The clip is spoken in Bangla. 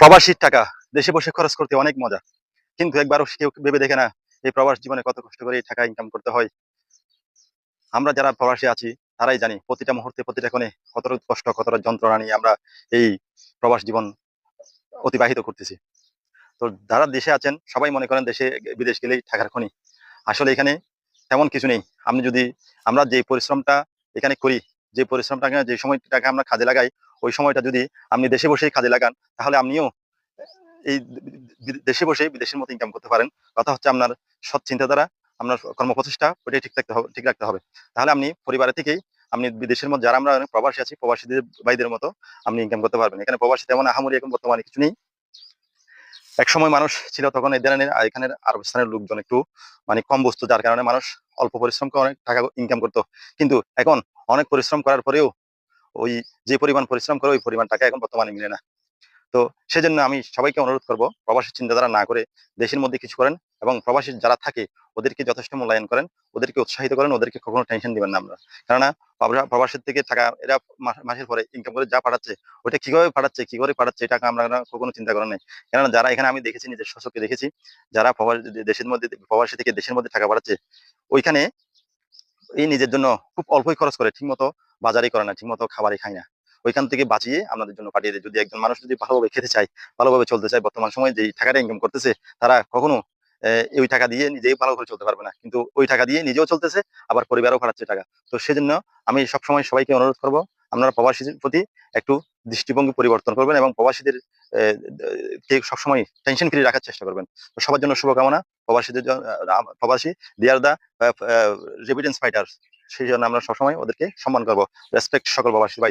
প্রবাসীর টাকা দেশে বসে খরচ করতে অনেক মজা, কিন্তু একবারও কেউ ভেবে দেখে না এই প্রবাস জীবনে কত কষ্ট করে এই টাকা ইনকাম করতে হয়। আমরা যারা প্রবাসী আছি তারাই জানি প্রতিটা মুহূর্তে প্রতিটা কোণে কতটা কষ্ট কতটা যন্ত্রণা নিয়ে আমরা এই প্রবাস জীবন অতিবাহিত করতেছি। তো যারা দেশে আছেন সবাই মনে করেন দেশে বিদেশ গেলেই টাকার খনি। আসলে এখানে তেমন কিছু নেই। আপনি যদি আমরা যে পরিশ্রমটা এখানে করি, যে পরিশ্রমটা যে সময়টাকে আমরা কাজে লাগাই, ওই সময়টা যদি আপনি দেশে বসেই কাজে লাগান, তাহলে আপনিও এই দেশে বসেই বিদেশের মতো ইনকাম করতে পারেন। কথা হচ্ছে আপনার সৎ চিন্তাধারা, আপনার কর্মপ্রচেষ্টা ওইটাই ঠিক রাখতে হবে। তাহলে আপনি পরিবারের থেকেই আপনি বিদেশের মধ্যে যারা আমরা প্রবাসী আছি, প্রবাসীদের ভাইদের মতো আপনি ইনকাম করতে পারবেন। এখানে প্রবাসী তেমন আহামরি এখন বর্তমানে কিছু নেই। একসময় মানুষ ছিল তখন এই ধরনের এখানের আরব স্থানের লোকজন একটু মানে কম বসতো, যার কারণে মানুষ অল্প পরিশ্রম করে অনেক টাকা ইনকাম করতো। কিন্তু এখন অনেক পরিশ্রম করার পরেও ওই যে পরিমাণ পরিশ্রম করে ওই পরিমাণ টাকা এখন বর্তমানে মিলে না। তো সেজন্য আমি সবাইকে অনুরোধ করব প্রবাসী চিন্তাধারা না করে দেশের মধ্যে কিছু করেন এবং প্রবাসী যারা থাকে ওদেরকে যথেষ্ট মূল্যায়ন করেন, ওদেরকে উৎসাহিত করেন, ওদেরকে কখনো টেনশন দিবেন না আমরা। কেননা প্রবাসীর থেকে টাকা এরা মাসের পরে ইনকাম করে যা পাঠাচ্ছে ওইটা কিভাবে পাঠাচ্ছে, কি করে পাঠাচ্ছে, এটা আমরা কখনো চিন্তা করেন নাই। কেননা যারা এখানে আমি দেখেছি, নিজের চোখে দেখেছি, যারা দেশের মধ্যে প্রবাসী থেকে দেশের মধ্যে টাকা পাঠাচ্ছে, ওইখানে এই নিজের জন্য খুব অল্পই খরচ করে, ঠিকমতো বাজারই করে না, ঠিকমতো খাবারই খায় না। ওইখান থেকে বাঁচিয়ে আপনাদের জন্য পাঠিয়ে দেয়। যদি একজন মানুষ যদি ভালোভাবে খেতে চায়, ভালোভাবে চলতে চায়, বর্তমান সময়ে যেই টাকাটা ইনকাম করতেছে, তারা কখনো ওই টাকা দিয়ে নিজেই ভালো করে চলতে পারবে না। কিন্তু ওই টাকা দিয়ে নিজেও চলতেছে, আবার পরিবারও পাঠাচ্ছে টাকা। তো সেজন্য আমি সবসময় সবাইকে অনুরোধ করব, আপনারা প্রবাসীদের প্রতি একটু দৃষ্টিভঙ্গি পরিবর্তন করবেন এবং প্রবাসীদের কে সবসময় টেনশন ফ্রি রাখার চেষ্টা করবেন। তো সবার জন্য শুভকামনা। প্রবাসীদের প্রবাসী দে আর দা রেভিডেন্স ফাইটার, সেই জন্য আমরা সবসময় ওদেরকে সম্মান করবো। রেসপেক্ট সকল প্রবাসী ভাই।